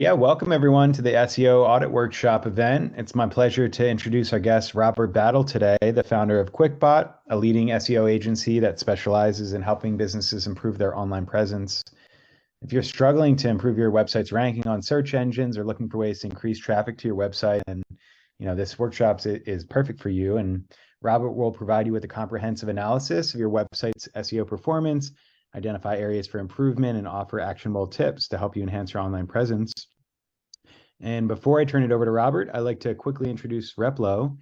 Yeah, welcome everyone to the SEO Audit Workshop event. It's my pleasure to introduce our guest, Robert Battle, today, the founder of QuickBot, a leading SEO agency that specializes in helping businesses improve their online presence. If you're struggling to improve your website's ranking on search engines or looking for ways to increase traffic to your website, and this workshop is perfect for you. And Robert will provide you with a comprehensive analysis of your website's SEO performance, identify areas for improvement, and offer actionable tips to help you enhance your online presence. And before I turn it over to Robert, I'd like to quickly introduce Replo.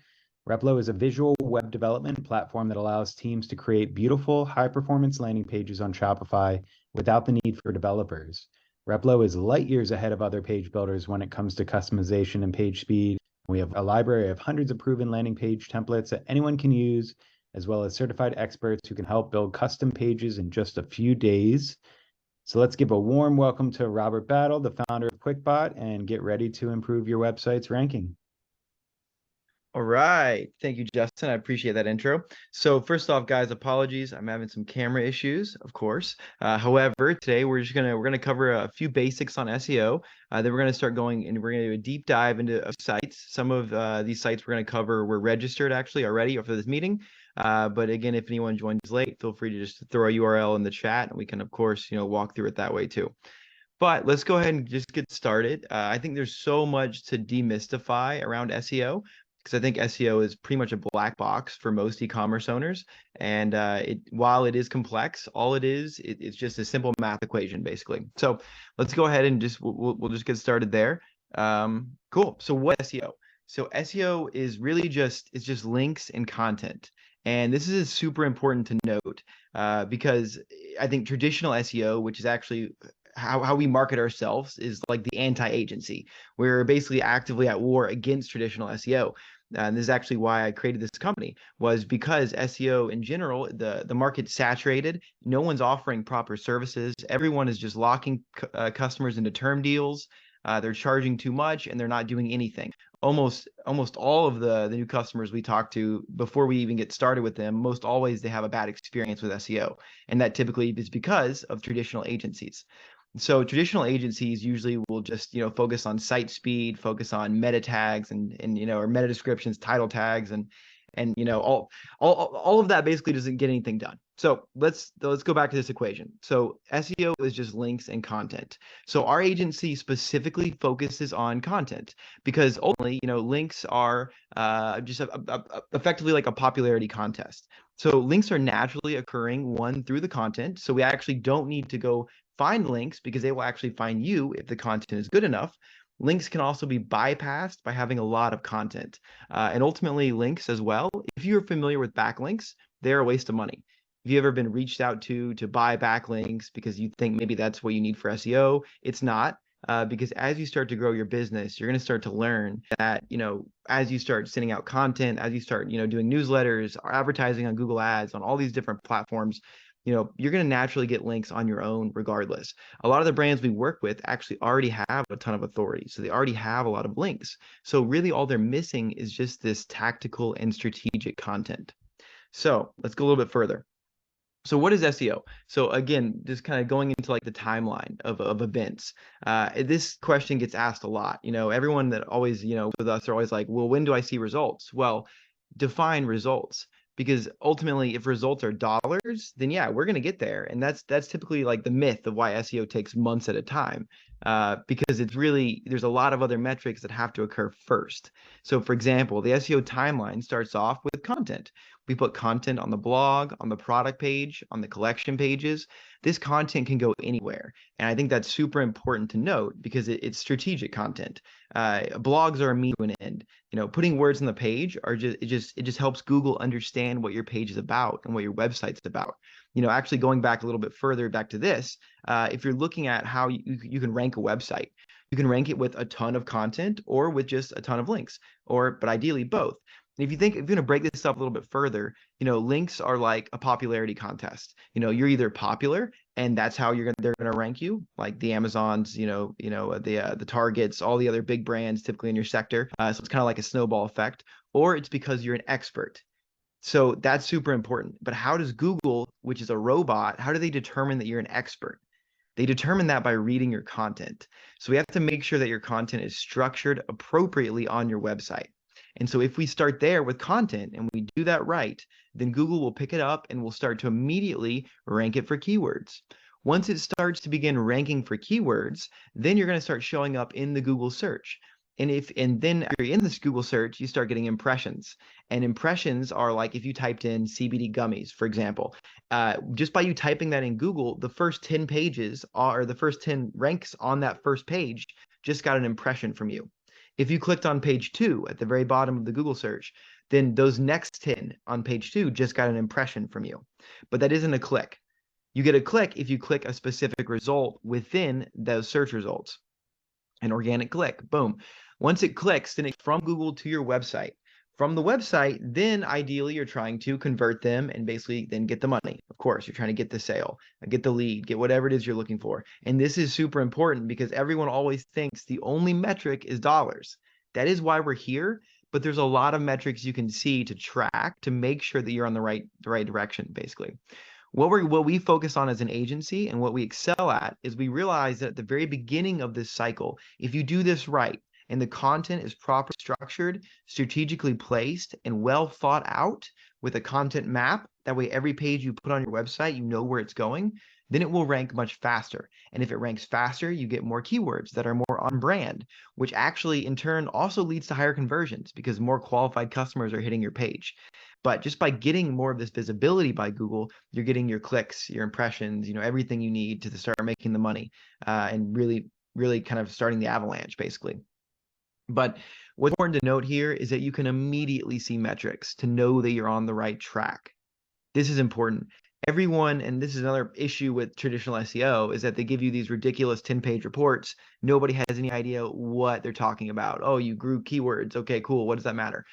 Replo is a visual web development platform that allows teams to create beautiful, high-performance landing pages on Shopify without the need for developers. Replo is light years ahead of other page builders when it comes to customization and page speed. We have a library of hundreds of proven landing page templates that anyone can use, as well as certified experts who can help build custom pages in just a few days. So let's give a warm welcome to Robert Battle, the founder of QuickBot, and get ready to improve your website's ranking. All right. Thank you, Justin. I appreciate that intro. So first off, guys, apologies. I'm having some camera issues, of course. However, today we're gonna cover a few basics on SEO. Then we're gonna start going and we're gonna do a deep dive into sites. Some of these sites we're gonna cover were registered actually already for this meeting. But again, if anyone joins late, feel free to just throw a URL in the chat, and we can, of course, walk through it that way too. But let's go ahead and just get started. I think there's so much to demystify around SEO, because I think SEO is pretty much a black box for most e-commerce owners. And while it is complex, all it's just a simple math equation, basically. So let's go ahead and we'll just get started there. Cool. So what SEO? So SEO is really just links and content. And this is super important to note because I think traditional SEO, which is actually how we market ourselves, is like the anti-agency. We're basically actively at war against traditional SEO. And this is actually why I created this company, was because SEO in general, the market's saturated. No one's offering proper services. Everyone is just locking customers into term deals. They're charging too much and they're not doing anything. Almost all of the new customers we talk to, before we even get started with them, most always they have a bad experience with SEO. And that typically is because of traditional agencies. So traditional agencies usually will just, focus on site speed, focus on meta tags and or meta descriptions, title tags, and all of that basically doesn't get anything done. So let's go back to this equation. So SEO is just links and content. So our agency specifically focuses on content because ultimately, links are just effectively like a popularity contest. So links are naturally occurring through the content. So we actually don't need to go find links because they will actually find you if the content is good enough. Links can also be bypassed by having a lot of content. And ultimately links as well, if you're familiar with backlinks, they're a waste of money. Have you ever been reached out to buy backlinks because you think maybe that's what you need for SEO? It's not. Because as you start to grow your business, you're going to start to learn that, as you start sending out content, as you start, doing newsletters or advertising on Google Ads, on all these different platforms, you're going to naturally get links on your own regardless. A lot of the brands we work with actually already have a ton of authority. So they already have a lot of links. So really all they're missing is just this tactical and strategic content. So let's go a little bit further. So what is SEO? So again, just kind of going into like the timeline of events. This question gets asked a lot. Everyone that always, with us are always like, well, when do I see results? Well, define results. Because ultimately, if results are dollars, then yeah, we're going to get there. And that's typically like the myth of why SEO takes months at a time. Because there's a lot of other metrics that have to occur first. So for example, the SEO timeline starts off with content. We put content on the blog, on the product page, on the collection pages. This content can go anywhere. And I think that's super important to note because it's strategic content. Blogs are a means to an end. Putting words on the page it just helps Google understand what your page is about and what your website's about. Actually going back a little bit further back to this, if you're looking at how you can rank a website, you can rank it with a ton of content or with just a ton of links, but ideally both. And if you're going to break this up a little bit further, links are like a popularity contest. You're either popular and that's how they're going to rank you, like the Amazons, the Targets, all the other big brands typically in your sector. So it's kind of like a snowball effect, or it's because you're an expert. So that's super important. But how does Google, which is a robot, how do they determine that you're an expert? They determine that by reading your content. So we have to make sure that your content is structured appropriately on your website. And so if we start there with content and we do that right, then Google will pick it up and will start to immediately rank it for keywords. Once it starts to begin ranking for keywords, then you're going to start showing up in the Google search. And then after you're in this Google search, you start getting impressions. And impressions are like if you typed in CBD gummies, for example, just by you typing that in Google, the first 10 pages or the first 10 ranks on that first page just got an impression from you. If you clicked on page 2 at the very bottom of the Google search, then those next 10 on page 2 just got an impression from you. But that isn't a click. You get a click if you click a specific result within those search results. An organic click, boom. Once it clicks, then it's from Google to your website. From the website, then ideally you're trying to convert them and basically then get the money. Of course, you're trying to get the sale, get the lead, get whatever it is you're looking for. And this is super important because everyone always thinks the only metric is dollars. That is why we're here, but there's a lot of metrics you can see to track to make sure that you're on the right direction, basically. What we focus on as an agency and what we excel at is we realize that at the very beginning of this cycle, if you do this right and the content is properly structured, strategically placed, and well thought out with a content map, that way every page you put on your website, you know where it's going, then it will rank much faster. And if it ranks faster, you get more keywords that are more on brand, which actually in turn also leads to higher conversions because more qualified customers are hitting your page. But just by getting more of this visibility by Google, you're getting your clicks, your impressions, everything you need to start making the money and really kind of starting the avalanche, basically. But what's important to note here is that you can immediately see metrics to know that you're on the right track. This is important. Everyone, and this is another issue with traditional SEO, is that they give you these ridiculous 10-page reports. Nobody has any idea what they're talking about. Oh, you grew keywords. Okay, cool. What does that matter?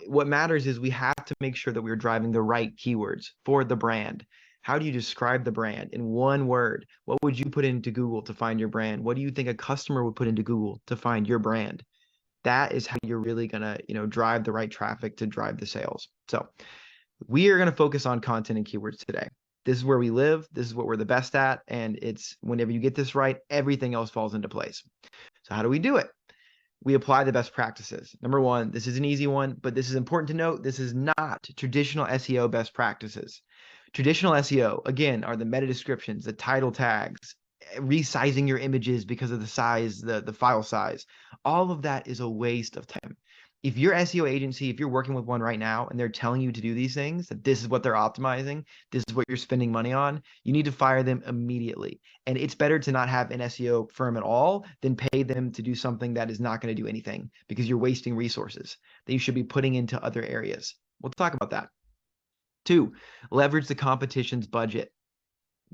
What matters is we have to make sure that we're driving the right keywords for the brand. How do you describe the brand in one word? What would you put into Google to find your brand? What do you think a customer would put into Google to find your brand? That is how you're really going to, drive the right traffic to drive the sales. So we are going to focus on content and keywords today. This is where we live. This is what we're the best at. And it's whenever you get this right, everything else falls into place. So how do we do it? We apply the best practices. Number one, this is an easy one, but this is important to note. This is not traditional SEO best practices. Traditional SEO, again, are the meta descriptions, the title tags, resizing your images because of the size, the file size. All of that is a waste of time. If your SEO agency, if you're working with one right now and they're telling you to do these things, that this is what they're optimizing, this is what you're spending money on, you need to fire them immediately. And it's better to not have an SEO firm at all than pay them to do something that is not going to do anything because you're wasting resources that you should be putting into other areas. We'll talk about that. 2, leverage the competition's budget.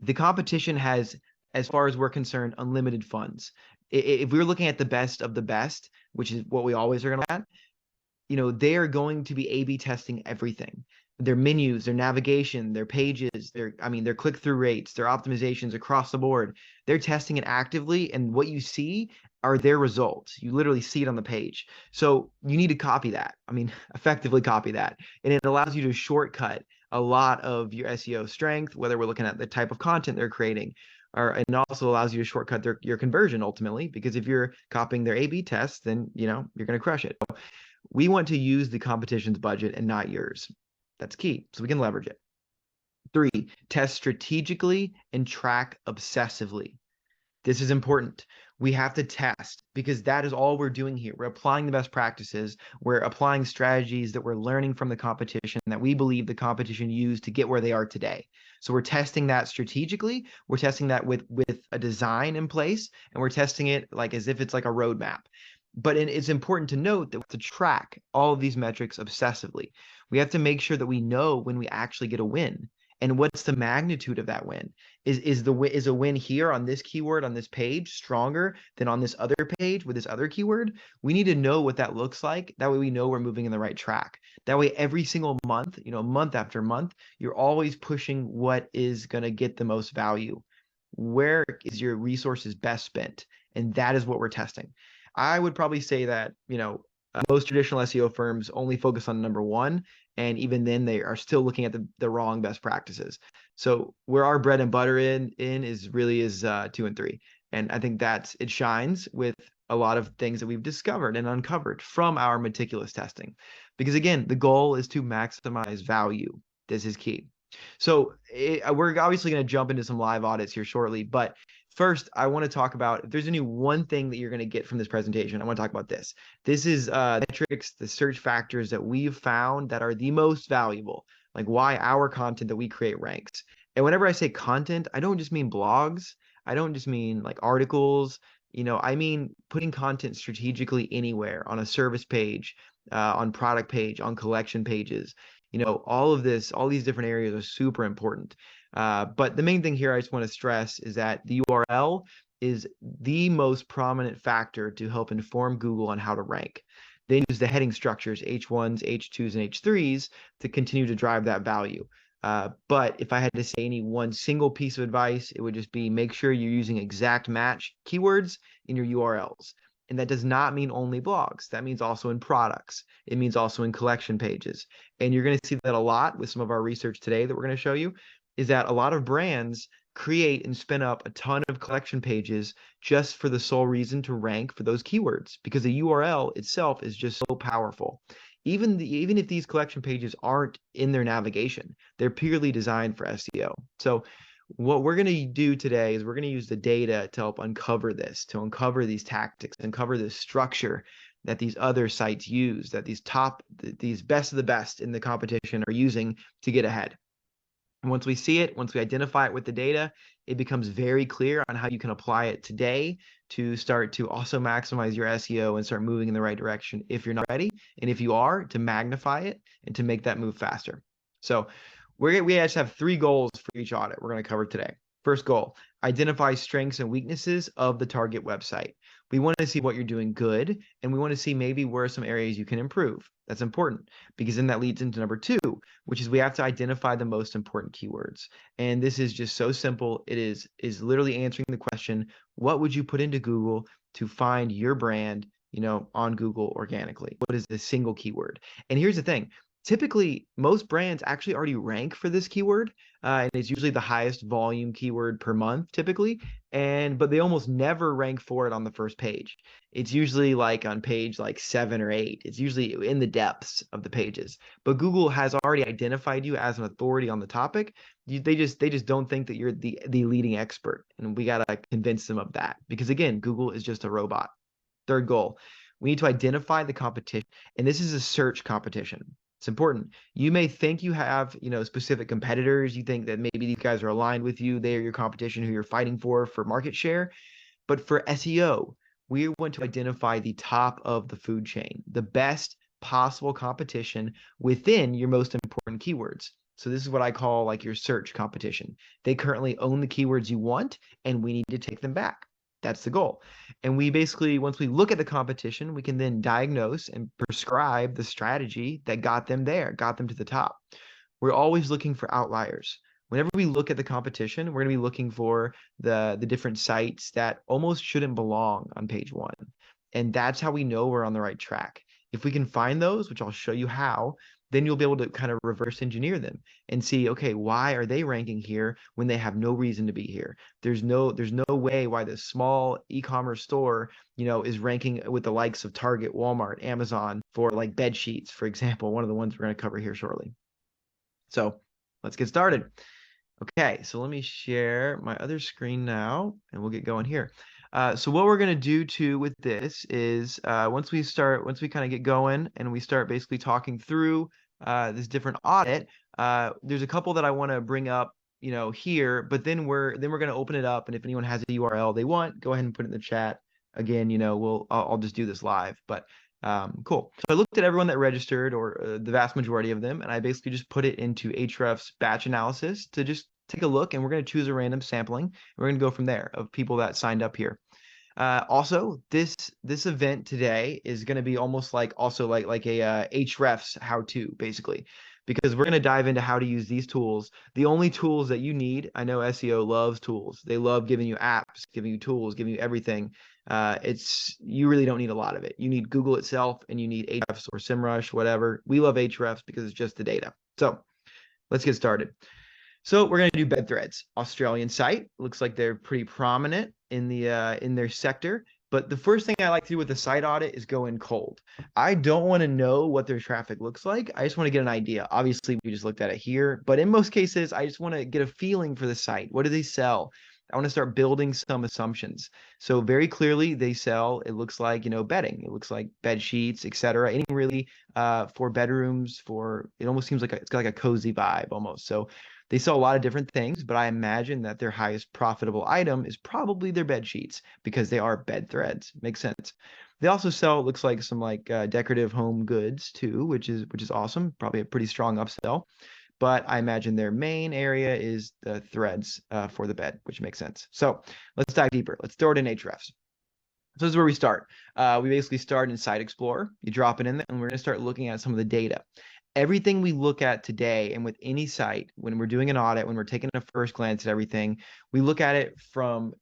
The competition has, as far as we're concerned, unlimited funds. If we're looking at the best of the best, which is what we always are going to look at, they are going to be A/B testing everything. Their menus, their navigation, their pages, their click-through rates, their optimizations across the board. They're testing it actively, and what you see are their results. You literally see it on the page. So you need to copy that. Effectively copy that. And it allows you to shortcut a lot of your SEO strength, whether we're looking at the type of content they're creating, and also allows you to shortcut your conversion ultimately, because if you're copying their A/B tests, then you're going to crush it. We want to use the competition's budget and not yours. That's key, so we can leverage it. 3, test strategically and track obsessively. This is important. We have to test because that is all we're doing here. We're applying the best practices. We're applying strategies that we're learning from the competition that we believe the competition used to get where they are today. So we're testing that strategically. We're testing that with a design in place, and we're testing it like as if it's like a roadmap. But it's important to note that to track all of these metrics obsessively, we have to make sure that we know when we actually get a win and what's the magnitude of that win. Is a win here on this keyword on this page stronger than on this other page with this other keyword? We need to know what that looks like. That way we know we're moving in the right track. That way every single month, month after month, you're always pushing what is going to get the most value. Where is your resources best spent? And that is what we're testing. I would probably say that, most traditional SEO firms only focus on number 1, and even then they are still looking at the wrong best practices. So where our bread and butter in is really is 2 and 3. And I think it shines with a lot of things that we've discovered and uncovered from our meticulous testing. Because again, the goal is to maximize value. This is key. So we're obviously going to jump into some live audits here shortly, but first I want to talk about if there's any one thing that you're going to get from this presentation. I want to talk about this. This is metrics, the search factors that we've found that are the most valuable, like why our content that we create ranks. And whenever I say content, I don't just mean blogs. I don't just mean like articles. I mean putting content strategically anywhere on a service page, on product page, on collection pages. All of this, all these different areas are super important. But the main thing here I just want to stress is that the URL is the most prominent factor to help inform Google on how to rank. They use the heading structures, H1s, H2s, and H3s to continue to drive that value. But if I had to say any one single piece of advice, it would just be make sure you're using exact match keywords in your URLs. And that does not mean only blogs. That means also in products. It means also in collection pages. And you're going to see that a lot with some of our research today that we're going to show you, is that a lot of brands create and spin up a ton of collection pages just for the sole reason to rank for those keywords, because the URL itself is just so powerful. Even if these collection pages aren't in their navigation, they're purely designed for SEO. So what we're going to do today is we're going to use the data to help uncover this, to uncover these tactics, uncover this structure that these other sites use, that these best of the best in the competition are using to get ahead. And once we see it, once we identify it with the data, it becomes very clear on how you can apply it today to start to also maximize your SEO and start moving in the right direction if you're not ready. And if you are, to magnify it and to make that move faster. So we actually have 3 goals for each audit we're going to cover today. First goal, identify strengths and weaknesses of the target website. We want to see what you're doing good, and we want to see maybe where some areas you can improve. That's important, because then that leads into number 2, which is we have to identify the most important keywords. And this is just so simple. It is literally answering the question, what would you put into Google to find your brand, on Google organically? What is the single keyword? And here's the thing. Typically, most brands actually already rank for this keyword, and it's usually the highest volume keyword per month typically, but they almost never rank for it on the first page. It's usually like on page like 7 or 8. It's usually in the depths of the pages. But Google has already identified you as an authority on the topic. They just don't think that you're the leading expert, and we got to convince them of that, because again, Google is just a robot. Third goal, we need to identify the competition, and this is a search competition. It's important. You may think you have, specific competitors. You think that maybe these guys are aligned with you. They are your competition who you're fighting for market share. But for SEO, we want to identify the top of the food chain, the best possible competition within your most important keywords. So this is what I call like your search competition. They currently own the keywords you want, and we need to take them back. That's the goal. And we basically, once we look at the competition, we can then diagnose and prescribe the strategy that got them there, got them to the top. We're always looking for outliers. Whenever we look at the competition, we're going to be looking for the different sites that almost shouldn't belong on page 1. And that's how we know we're on the right track. If we can find those, which I'll show you how, then you'll be able to kind of reverse engineer them and see, okay, why are they ranking here when they have no reason to be here? There's no way why this small e-commerce store, is ranking with the likes of Target, Walmart, Amazon for like bed sheets, for example, one of the ones we're going to cover here shortly. So let's get started. Okay, so let me share my other screen now, and we'll get going here. So what we're going to do with this is once we kind of get going and we start basically talking through this different audit, there's a couple that I want to bring up, here, but then we're going to open it up, and if anyone has a URL they want, go ahead and put it in the chat. Again, I'll just do this live, but cool. So I looked at everyone that registered, or the vast majority of them, and I basically just put it into Ahrefs batch analysis to just take a look, and we're going to choose a random sampling. And we're going to go from there of people that signed up here. Also, this event today is going to be almost like a Ahrefs how-to, basically, because we're going to dive into how to use these tools. The only tools that you need, I know SEO loves tools. They love giving you apps, giving you tools, giving you everything. You really don't need a lot of it. You need Google itself, and you need Ahrefs or SEMrush, whatever. We love Ahrefs because it's just the data. So let's get started. So we're going to do bed threads. Australian site. Looks like they're pretty prominent in their sector. But the first thing I like to do with the site audit is go in cold. I don't want to know what their traffic looks like. I just want to get an idea. Obviously, we just looked at it here, but in most cases, I just want to get a feeling for the site. What do they sell? I want to start building some assumptions. So very clearly, they sell, it looks like, bedding. It looks like bed sheets, etc. Anything really for bedrooms, it almost seems like it's got like a cozy vibe almost. So they sell a lot of different things, but I imagine that their highest profitable item is probably their bed sheets because they are bed threads. Makes sense. They also sell, it looks like some decorative home goods too, which is awesome. Probably a pretty strong upsell. But I imagine their main area is the threads for the bed, which makes sense. So let's dive deeper. Let's throw it in Ahrefs. So this is where we start. We basically start in Site Explorer. You drop it in there, and we're going to start looking at some of the data. Everything we look at today and with any site, when we're doing an audit, when we're taking a first glance at everything, we look at it from,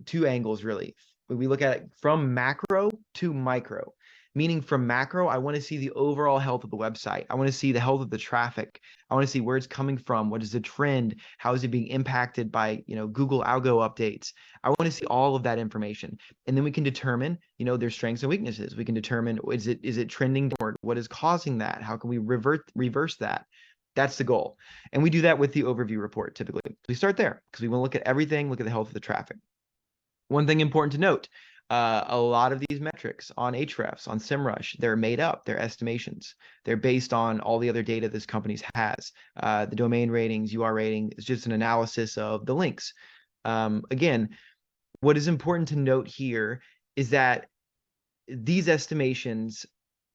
two angles, really. We look at it from macro to micro. Meaning from macro, I want to see the overall health of the website. I want to see the health of the traffic. I want to see where it's coming from. What is the trend? How is it being impacted by, Google algo updates? I want to see all of that information. And then we can determine, their strengths and weaknesses. We can determine, is it trending downward? What is causing that? How can we reverse that? That's the goal. And we do that with the overview report typically. We start there because we want to look at everything, look at the health of the traffic. One thing important to note, a lot of these metrics on Ahrefs, on SEMrush, they're made up. They're estimations. They're based on all the other data this company has. The domain ratings, UR rating is just an analysis of the links. Again, what is important to note here is that these estimations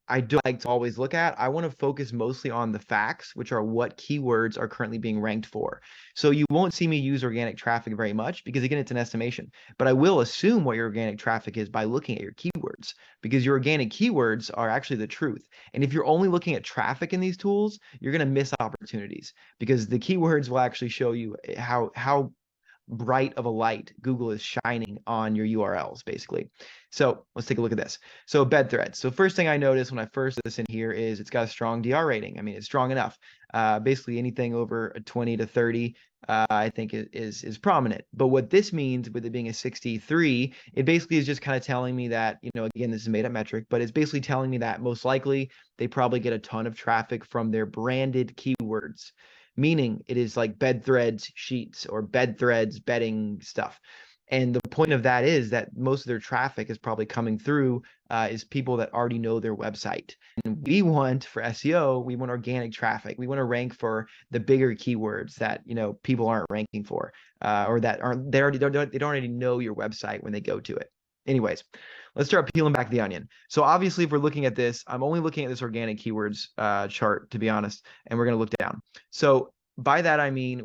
I don't like to always look at. I want to focus mostly on the facts, which are what keywords are currently being ranked for. So you won't see me use organic traffic very much because, again, it's an estimation. But I will assume what your organic traffic is by looking at your keywords because your organic keywords are actually the truth. And if you're only looking at traffic in these tools, you're going to miss opportunities because the keywords will actually show you how bright of a light Google is shining on your URLs, basically. So let's take a look at this. So bed threads. So first thing I noticed when I first this in here is it's got a strong DR rating. I mean, it's strong enough. Basically anything over a 20 to 30, I think is prominent. But what this means with it being a 63, it basically is just kind of telling me that, again, this is a made up metric, but it's basically telling me that most likely they probably get a ton of traffic from their branded keywords. Meaning it is like bed threads sheets or bed threads bedding stuff. And the point of that is that most of their traffic is probably coming through is people that already know their website. And we want for SEO, we want organic traffic. We want to rank for the bigger keywords that people aren't ranking for, or that they don't already know your website when they go to it. Anyways, let's start peeling back the onion. So obviously, if we're looking at this, I'm only looking at this organic keywords chart, to be honest, and we're going to look down. So by that, I mean,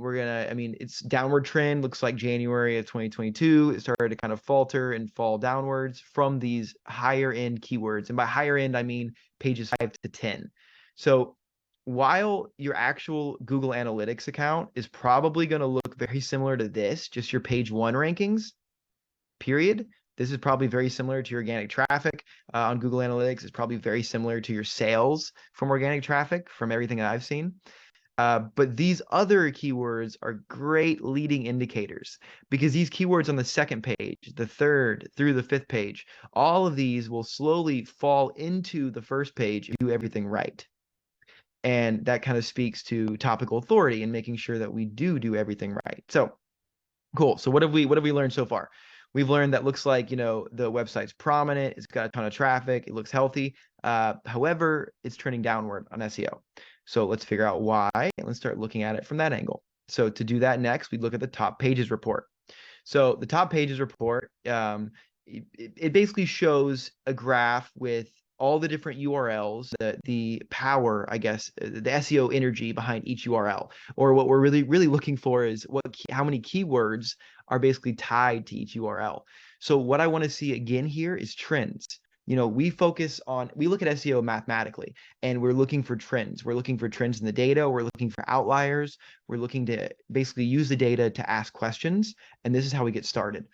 it's downward trend. Looks like January of 2022, it started to kind of falter and fall downwards from these higher end keywords. And by higher end, I mean pages 5 to 10. So while your actual Google Analytics account is probably going to look very similar to this, just your page 1 rankings, period. This is probably very similar to your organic traffic on Google Analytics. It's probably very similar to your sales from organic traffic from everything that I've seen. But these other keywords are great leading indicators because these keywords on the second page, the third through the fifth page, all of these will slowly fall into the first page if you do everything right. And that kind of speaks to topical authority and making sure that we do everything right. So cool. So what have we learned so far? We've learned that looks like, the website's prominent. It's got a ton of traffic. It looks healthy. However, it's trending downward on SEO. So let's figure out why, and let's start looking at it from that angle. So to do that next, we look at the top pages report. So the top pages report, it basically shows a graph with all the different URLs, the power, I guess, the SEO energy behind each URL. Or what we're really looking for is how many keywords are basically tied to each URL. So what I want to see again here is trends. We look at SEO mathematically, and we're looking for trends. We're looking for trends in the data. We're looking for outliers. We're looking to basically use the data to ask questions. And this is how we get started.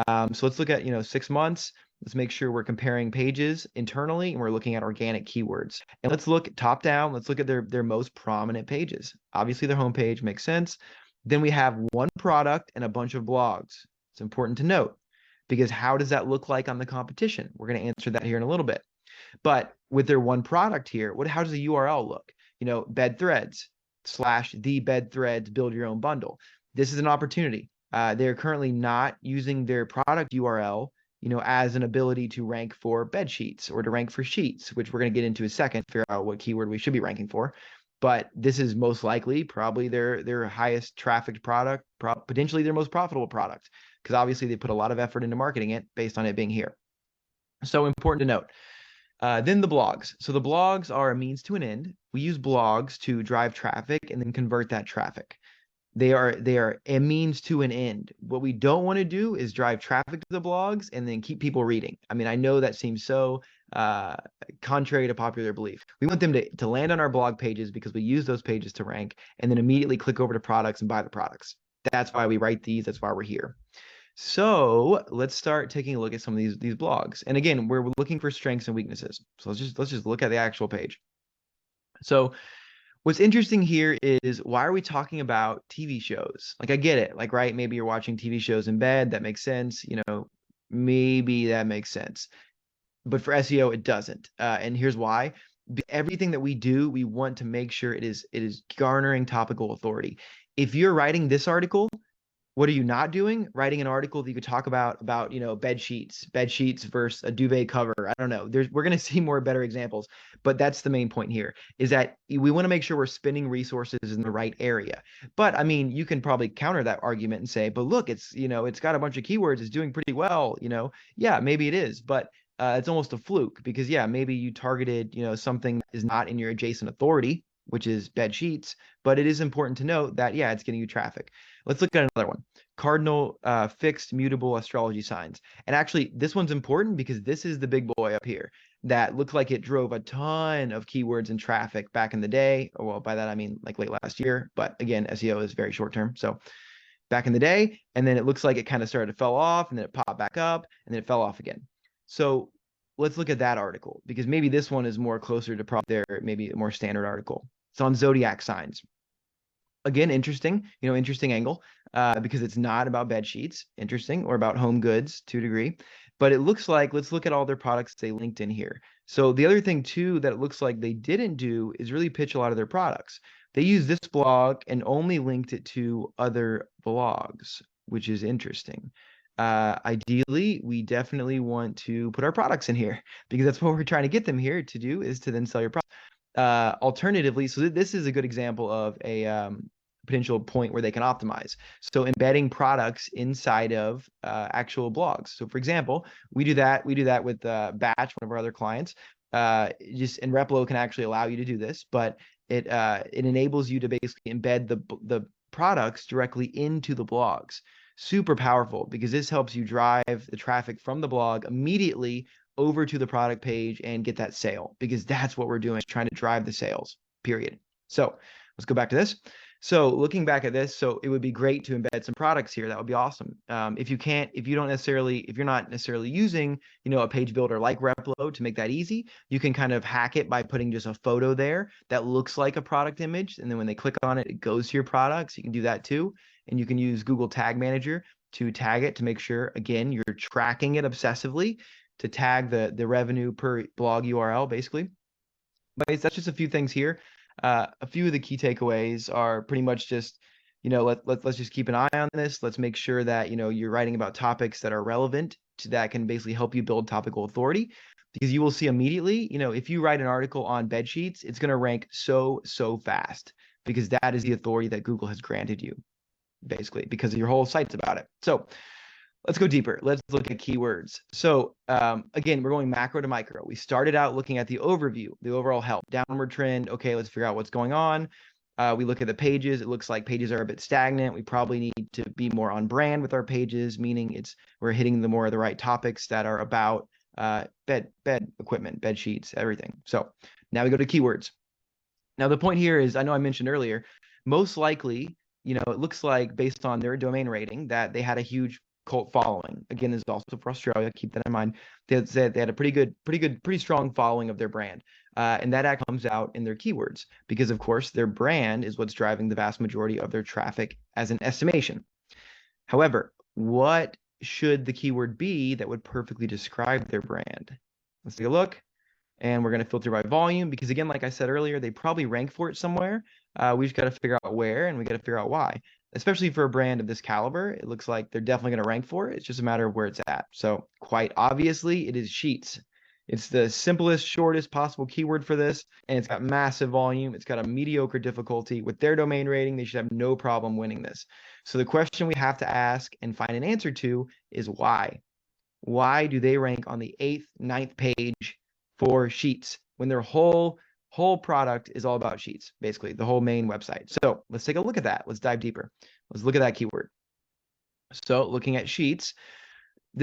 So let's look at, 6 months. Let's make sure we're comparing pages internally, and we're looking at organic keywords. And let's look top down. Let's look at their most prominent pages. Obviously, their homepage makes sense. Then we have one product and a bunch of blogs. It's important to note, because how does that look like on the competition? We're going to answer that here in a little bit. But with their one product here, how does the URL look? Bed threads / the bed threads build your own bundle. This is an opportunity. They're currently not using their product URL, as an ability to rank for bed sheets or to rank for sheets, which we're going to get into in a second, figure out what keyword we should be ranking for. But this is most likely probably their highest trafficked product, potentially their most profitable product, because obviously they put a lot of effort into marketing it based on it being here. So important to note. Then the blogs. So the blogs are a means to an end. We use blogs to drive traffic and then convert that traffic. They are a means to an end. What we don't want to do is drive traffic to the blogs and then keep people reading. I mean, I know that seems so contrary to popular belief. We want them to land on our blog pages because we use those pages to rank, and then immediately click over to products and buy the products. That's why we write these. That's why we're here. So let's start taking a look at some of these blogs. And again, we're looking for strengths and weaknesses. So let's just look at the actual page. So what's interesting here is, why are we talking about TV shows? Like, I get it. Like, right, maybe you're watching TV shows in bed. That makes sense. Maybe that makes sense. But for SEO, it doesn't. And here's why. Everything that we do, we want to make sure it is garnering topical authority. If you're writing this article, what are you not doing? Writing an article that you could talk about bed sheets versus a duvet cover. I don't know. We're going to see more better examples, but that's the main point here, is that we want to make sure we're spending resources in the right area. But I mean, you can probably counter that argument and say, but look, it's got a bunch of keywords, it's doing pretty well. Yeah, maybe it is, but it's almost a fluke, because yeah, maybe you targeted something that is not in your adjacent authority, which is bed sheets, but it is important to note that, yeah, it's getting you traffic. Let's look at another one. Cardinal fixed mutable astrology signs. And actually, this one's important because this is the big boy up here that looked like it drove a ton of keywords and traffic back in the day. Well, by that I mean like late last year, but again, SEO is very short term. So back in the day, and then it looks like it kind of started to fell off, and then it popped back up, and then it fell off again. So let's look at that article, because maybe this one is more closer to probably maybe a more standard article. It's on zodiac signs. Again, interesting angle, because it's not about bed sheets, interesting, or about home goods to a degree. But it looks like, let's look at all their products they linked in here. So the other thing too that it looks like they didn't do is really pitch a lot of their products. They used this blog and only linked it to other blogs, which is interesting. Ideally, we definitely want to put our products in here, because that's what we're trying to get them here to do, is to then sell your product. Alternatively, so this is a good example of a potential point where they can optimize. So embedding products inside of actual blogs. So for example, we do that with Batch, one of our other clients. And Replo can actually allow you to do this, but it enables you to basically embed the products directly into the blogs. Super powerful, because this helps you drive the traffic from the blog immediately over to the product page and get that sale, because that's what we're doing, trying to drive the sales, period. So let's go back to this. So looking back at this, so it would be great to embed some products here. That would be awesome. If you're not necessarily using, a page builder like Replo to make that easy, you can kind of hack it by putting just a photo there that looks like a product image. And then when they click on it, it goes to your products. You can do that too. And you can use Google Tag Manager to tag it to make sure, again, you're tracking it obsessively, to tag the revenue per blog URL, basically. But that's just a few things here. A few of the key takeaways are pretty much just, let's just keep an eye on this. Let's make sure that, you're writing about topics that are relevant that can basically help you build topical authority, because you will see immediately, if you write an article on bed sheets, it's going to rank so fast, because that is the authority that Google has granted you, basically, because your whole site's about it. So let's go deeper. Let's look at keywords. So again, we're going macro to micro. We started out looking at the overview, the overall health, downward trend. Okay, let's figure out what's going on. We look at the pages. It looks like pages are a bit stagnant. We probably need to be more on brand with our pages, meaning we're hitting the more of the right topics that are about bed equipment, bed sheets, everything. So now we go to keywords. Now the point here is, I know I mentioned earlier, most likely, it looks like based on their domain rating that they had a huge cult following. Again, this is also for Australia. Keep that in mind. They said they had a pretty strong following of their brand. And that actually comes out in their keywords because, of course, their brand is what's driving the vast majority of their traffic as an estimation. However, what should the keyword be that would perfectly describe their brand? Let's take a look. And we're going to filter by volume because, again, like I said earlier, they probably rank for it somewhere. We just got to figure out where, and we got to figure out why. Especially for a brand of this caliber, it looks like they're definitely going to rank for it. It's just a matter of where it's at. So quite obviously, it is sheets. It's the simplest, shortest possible keyword for this, and it's got massive volume. It's got a mediocre difficulty. With their domain rating, they should have no problem winning this. So the question we have to ask and find an answer to is why? Why do they rank on the 8th, 9th page for sheets when their whole product is all about sheets, basically the whole main website? So let's take a look at that. Let's dive deeper. Let's look at that keyword. So looking at sheets,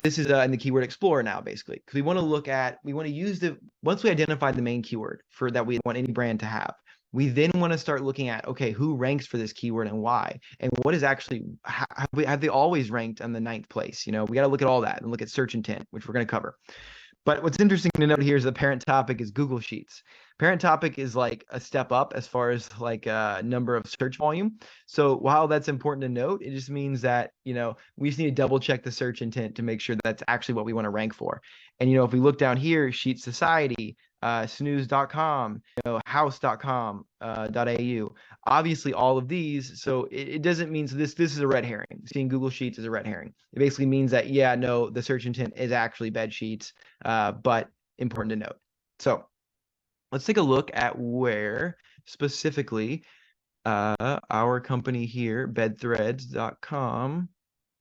this is in the keyword explorer now, basically, because we want to use once we identify the main keyword for that we want any brand to have, we then want to start looking at, okay, who ranks for this keyword and why, and what is actually, have they always ranked on the 9th place? We got to look at all that and look at search intent, which we're going to cover. But what's interesting to note here is the parent topic is Google Sheets. Parent topic is like a step up as far as like number of search volume. So while that's important to note, it just means that, we just need to double check the search intent to make sure that's actually what we want to rank for. And, if we look down here, Sheet Society, snooze.com, house.com, .au, obviously all of these. So it doesn't mean, so this is a red herring. Seeing Google Sheets is a red herring. It basically means that, the search intent is actually bed sheets, but important to note. So let's take a look at where specifically our company here, bedthreads.com,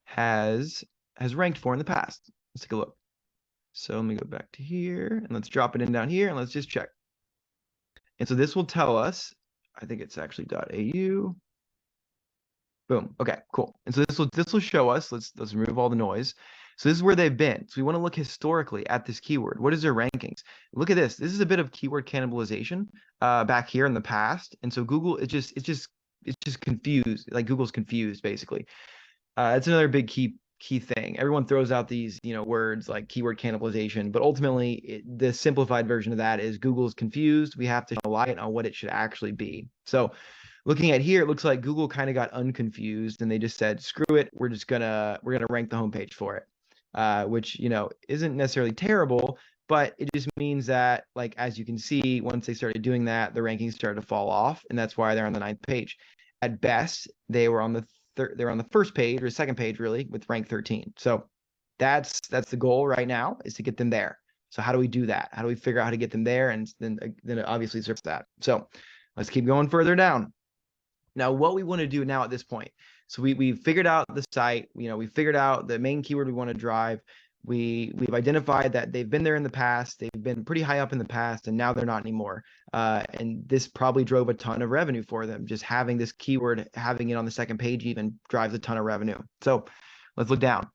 has ranked for in the past. Let's take a look. So let me go back to here and let's drop it in down here and let's just check. And so this will tell us, I think it's actually .au. Boom. Okay, cool. And so this will show us, let's remove all the noise. So this is where they've been. So we want to look historically at this keyword. What is their rankings? Look at this. This is a bit of keyword cannibalization back here in the past. And so Google, it's just confused. Like Google's confused basically. It's another big key thing. Everyone throws out these, words like keyword cannibalization, but ultimately the simplified version of that is Google's confused. We have to rely on what it should actually be. So looking at here, it looks like Google kind of got unconfused and they just said, screw it. We're gonna rank the homepage for it, which, isn't necessarily terrible, but it just means that, like, as you can see, once they started doing that, the rankings started to fall off. And that's why they're on the 9th page. At best, they were on the they're on the first page or second page, really, with rank 13. So that's the goal right now, is to get them there. So how do we do that? How do we figure out how to get them there? And then it obviously serves that. So let's keep going further down. Now, what we want to do now at this point. So we figured out the site, we figured out the main keyword we want to drive. We've identified that they've been there in the past. They've been pretty high up in the past, and now they're not anymore. And this probably drove a ton of revenue for them. Just having this keyword, having it on the second page even drives a ton of revenue. So let's look down.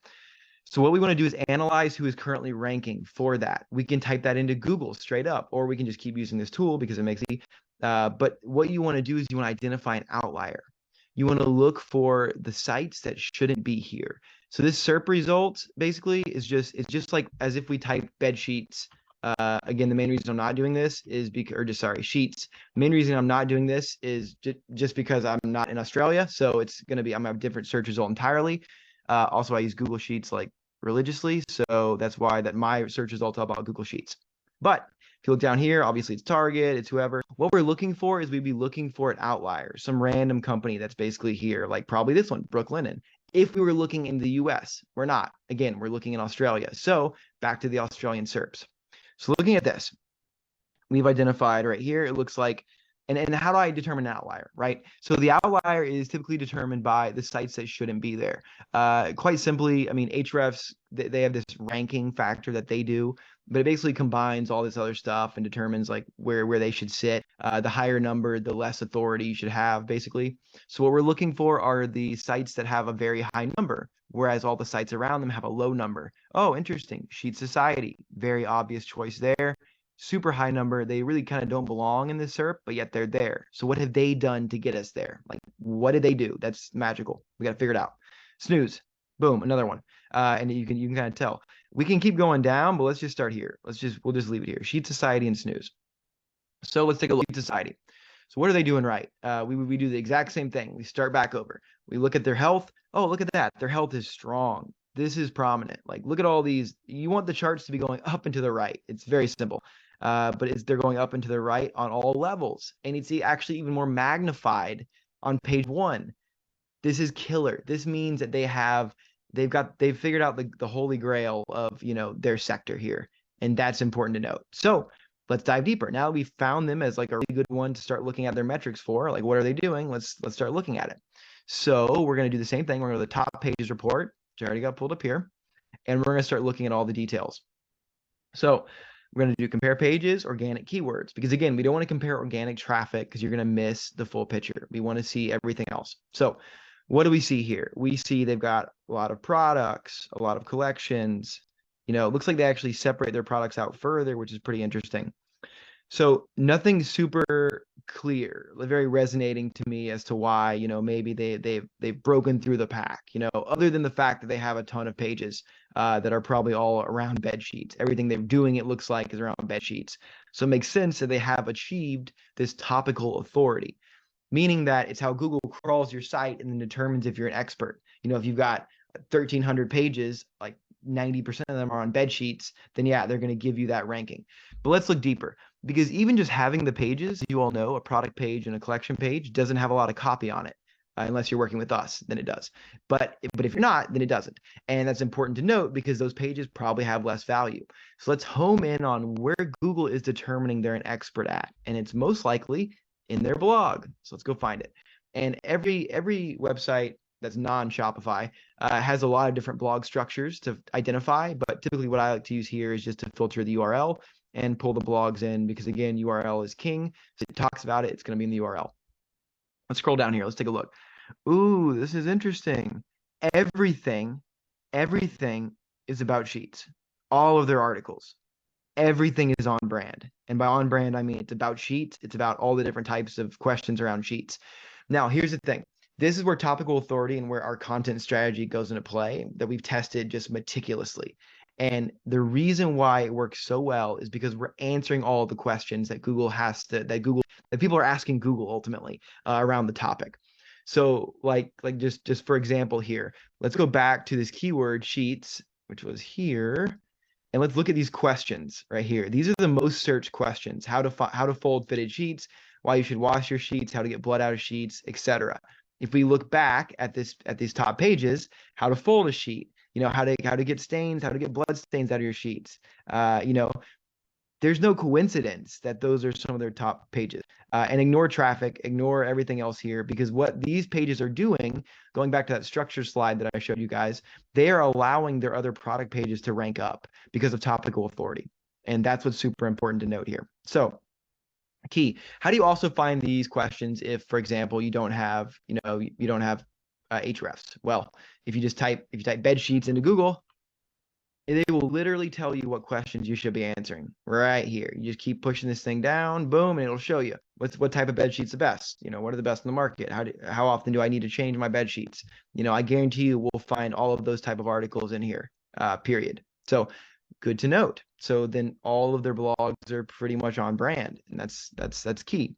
So what we want to do is analyze who is currently ranking for that. We can type that into Google straight up, or we can just keep using this tool because it makes it easy. But what you want to do is you want to identify an outlier. You want to look for the sites that shouldn't be here. So this SERP result basically is just like as if we type bed sheets. Again, the main reason I'm not doing this is sheets. The main reason I'm not doing this is just because I'm not in Australia. So it's going to be, I'm going to have a different search result entirely. Also, I use Google Sheets like religiously. So that's why my search results are about Google Sheets. But if you look down here, obviously it's Target, it's whoever. What we're looking for is we'd be looking for an outlier, some random company that's basically here, like probably this one, Brooklinen. If we were looking in the US, we're not. Again, we're looking in Australia. So back to the Australian SERPs. So looking at this, we've identified right here, it looks like, and how do I determine an outlier, right? So the outlier is typically determined by the sites that shouldn't be there. Quite simply, I mean, Ahrefs, they have this ranking factor that they do, but it basically combines all this other stuff and determines like where they should sit. The higher number, the less authority you should have, basically. So what we're looking for are the sites that have a very high number, whereas all the sites around them have a low number. Oh, interesting. Sheet Society, very obvious choice there. Super high number. They really kind of don't belong in this SERP, but yet they're there. So what have they done to get us there? Like, what did they do? That's magical. We got to figure it out. Snooze. Boom, another one. And you can kind of tell. We can keep going down, but let's just start here. We'll just leave it here. Sheet Society and Snooze. So let's take a look at Society. So what are they doing right? We do the exact same thing. We start back over. We look at their health. Oh, look at that. Their health is strong. This is prominent. Like, look at all these. You want the charts to be going up and to the right. It's very simple. But they're going up and to the right on all levels. And it's actually even more magnified on page 1. This is killer. This means that they've figured out the holy grail of, their sector here. And that's important to note. So let's dive deeper. Now we've found them as like a really good one to start looking at their metrics for. Like, what are they doing? Let's start looking at it. So we're going to do the same thing. We're going to go to the top pages report, which I already got pulled up here. And we're going to start looking at all the details. So we're going to do compare pages, organic keywords, because again, we don't want to compare organic traffic because you're going to miss the full picture. We want to see everything else. So what do we see here? We see they've got a lot of products, a lot of collections. It looks like they actually separate their products out further, which is pretty interesting. So nothing super clear, very resonating to me as to why, maybe they've broken through the pack, other than the fact that they have a ton of pages that are probably all around bed sheets. Everything they're doing, it looks like, is around bed sheets. So it makes sense that they have achieved this topical authority, meaning that it's how Google crawls your site and then determines if you're an expert. If you've got 1,300 pages, like 90% of them are on bed sheets, then yeah, they're going to give you that ranking. But let's look deeper, because even just having the pages, you all know a product page and a collection page doesn't have a lot of copy on it. Unless you're working with us, then it does. But if you're not, then it doesn't. And that's important to note because those pages probably have less value. So let's home in on where Google is determining they're an expert at. And it's most likely in their blog. So let's go find it. And every website that's non-Shopify has a lot of different blog structures to identify. But typically what I like to use here is just to filter the URL and pull the blogs in, because again, URL is king. So it talks about it, it's going to be in the URL. Let's scroll down here. Let's take a look. Ooh, this is interesting. Everything is about sheets. All of their articles. Everything is on brand. And by on brand, I mean it's about sheets. It's about all the different types of questions around sheets. Now, here's the thing. This is where topical authority and where our content strategy goes into play that we've tested just meticulously. And the reason why it works so well is because we're answering all the questions that that people are asking Google ultimately around the topic. So like just for example here, let's go back to this keyword sheets, which was here. And let's look at these questions right here. These are the most searched questions: how to fold fitted sheets, why you should wash your sheets, how to get blood out of sheets, etc. If we look back at these top pages, how to fold a sheet, how to get stains, how to get blood stains out of your sheets. There's no coincidence that those are some of their top pages. And ignore traffic, ignore everything else here, because what these pages are doing, going back to that structure slide that I showed you guys, they are allowing their other product pages to rank up because of topical authority. And that's what's super important to note here. So key, how do you also find these questions if, for example, you don't have hrefs? Well, if you type bed sheets into Google, they will literally tell you what questions you should be answering right here. You just keep pushing this thing down, boom, and it'll show you what type of bed sheets the best. What are the best in the market? How often do I need to change my bed sheets? I guarantee you we'll find all of those type of articles in here. Period. So good to note. So then all of their blogs are pretty much on brand, and that's key.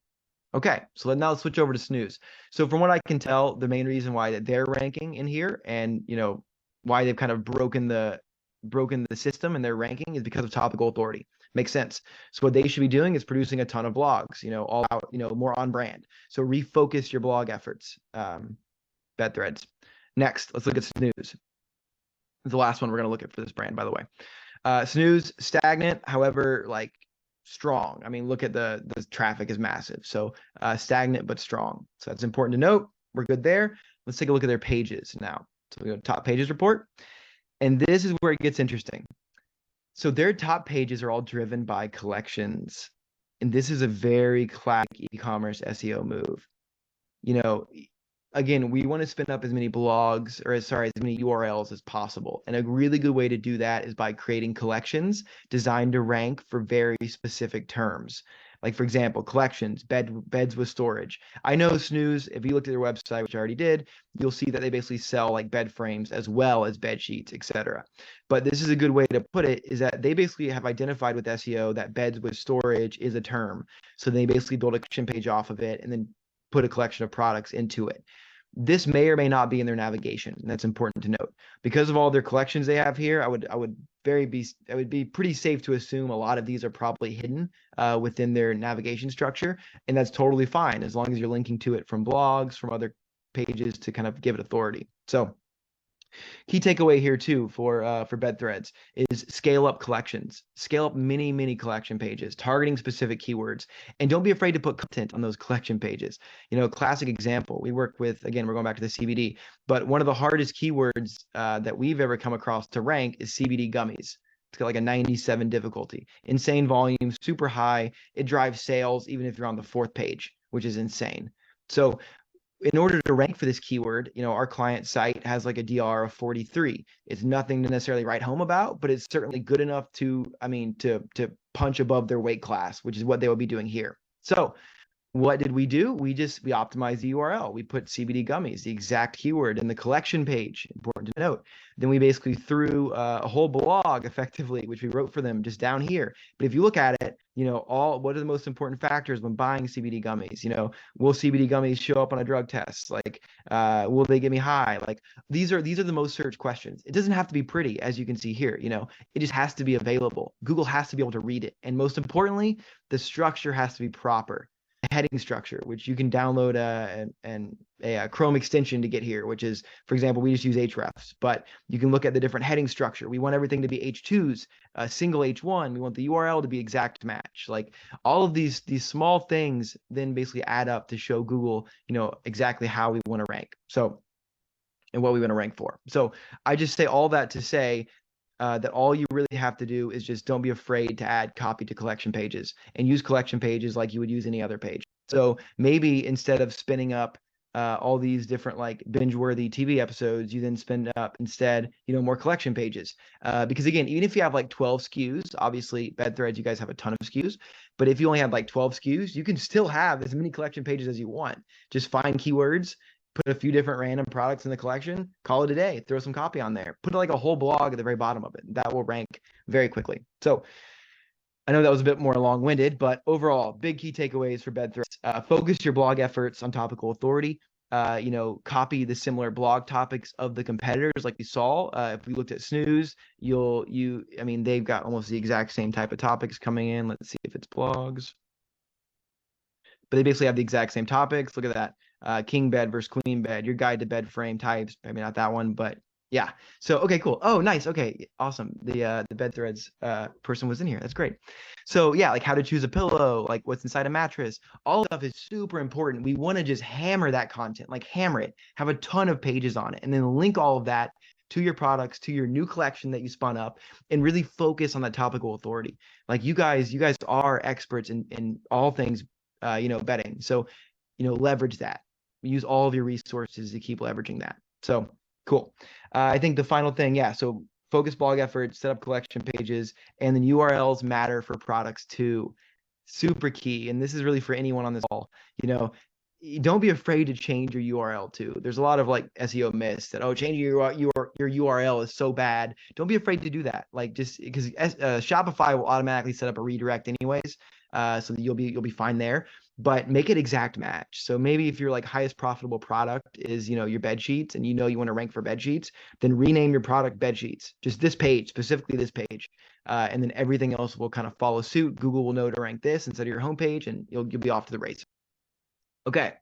Okay, so now let's switch over to Snooze. So from what I can tell, the main reason why they're ranking in here, and why they've kind of broken the system and their ranking, is because of topical authority. Makes sense. So what they should be doing is producing a ton of blogs, all out, more on brand. So refocus your blog efforts. Bed threads. Next, let's look at Snooze. The last one we're going to look at for this brand, by the way. Snooze, stagnant, however, like strong. I mean, look at the traffic is massive. So stagnant but strong. So that's important to note. We're good there. Let's take a look at their pages now. So we go to top pages report. And this is where it gets interesting. So their top pages are all driven by collections. And this is a very classic e-commerce SEO move. again, we want to spin up as many blogs or as many URLs as possible. And a really good way to do that is by creating collections designed to rank for very specific terms. Like, for example, collections, beds with storage. I know Snooze, if you looked at their website, which I already did, you'll see that they basically sell like bed frames as well as bed sheets, etc. But this is a good way to put it, is that they basically have identified with SEO that beds with storage is a term. So they basically build a collection page off of it and then put a collection of products into it. This may or may not be in their navigation. And that's important to note. Because of all their collections they have here, I would be pretty safe to assume a lot of these are probably hidden within their navigation structure, and that's totally fine as long as you're linking to it from blogs, from other pages to kind of give it authority. So key takeaway here too for bed threads is scale up collections, scale up many collection pages, targeting specific keywords, and don't be afraid to put content on those collection pages. You know, classic example, we work with, again, we're going back to the CBD, but one of the hardest keywords that we've ever come across to rank is CBD gummies. It's got like a 97 difficulty, insane volume, super high. It drives sales even if you're on the 4th page, which is insane. So in order to rank for this keyword, you know, our client site has like a DR of 43. It's nothing to necessarily write home about, but it's certainly good enough to, I mean, to punch above their weight class, which is what they will be doing here. So what did we do? We optimized the URL. We put CBD gummies, the exact keyword, in the collection page. Important to note. Then we basically threw a whole blog effectively, which we wrote for them just down here. But if you look at it, you know, what are the most important factors when buying CBD gummies? You know, will CBD gummies show up on a drug test? Like, will they get me high? Like, these are the most searched questions. It doesn't have to be pretty, as you can see here. You know, it just has to be available. Google has to be able to read it, and most importantly, the structure has to be proper. Heading structure, which you can download a Chrome extension to get here, which is, for example, we just use Hrefs, but you can look at the different heading structure. We want everything to be H2s, single H1. We want the URL to be exact match. Like all of these small things then basically add up to show Google, you know, exactly how we want to rank. So, and what we want to rank for. So I just say all that to say that all you really have to do is just don't be afraid to add copy to collection pages and use collection pages like you would use any other page. So maybe instead of spinning up all these different like binge-worthy TV episodes, you then spin up instead, you know, more collection pages. Because again, even if you have like 12 SKUs, obviously bed threads, you guys have a ton of SKUs, but if you only have like 12 SKUs, you can still have as many collection pages as you want. Just find keywords, put a few different random products in the collection, call it a day, throw some copy on there, put like a whole blog at the very bottom of it. That will rank very quickly. So I know that was a bit more long-winded, but overall, big key takeaways for bed threads. Focus your blog efforts on topical authority. You know, copy the similar blog topics of the competitors, like you saw. If we looked at Snooze, I mean, they've got almost the exact same type of topics coming in. Let's see if it's blogs. But they basically have the exact same topics. Look at that. King bed versus queen bed, your guide to bed frame types. Maybe not that one, but yeah. So, okay, cool. Oh, nice. Okay, awesome. The bed threads person was in here. That's great. So yeah, like how to choose a pillow, like what's inside a mattress. All stuff is super important. We want to just hammer that content, like hammer it, have a ton of pages on it, and then link all of that to your products, to your new collection that you spun up, and really focus on that topical authority. Like you guys are experts in all things, you know, bedding. So, you know, leverage that. Use all of your resources to keep leveraging that. So cool. I think the final thing, yeah. So focus blog efforts, set up collection pages, and then URLs matter for products too. Super key. And this is really for anyone on this call. You know, don't be afraid to change your URL too. There's a lot of like SEO myths that, oh, changing your URL is so bad. Don't be afraid to do that. Like just because Shopify will automatically set up a redirect anyways, so that you'll be fine there. But make it exact match. So maybe if your like highest profitable product is, you know, your bed sheets, and you know you want to rank for bed sheets, then rename your product bed sheets. Just this page, specifically this page, and then everything else will kind of follow suit. Google will know to rank this instead of your homepage, and you'll be off to the races. Okay,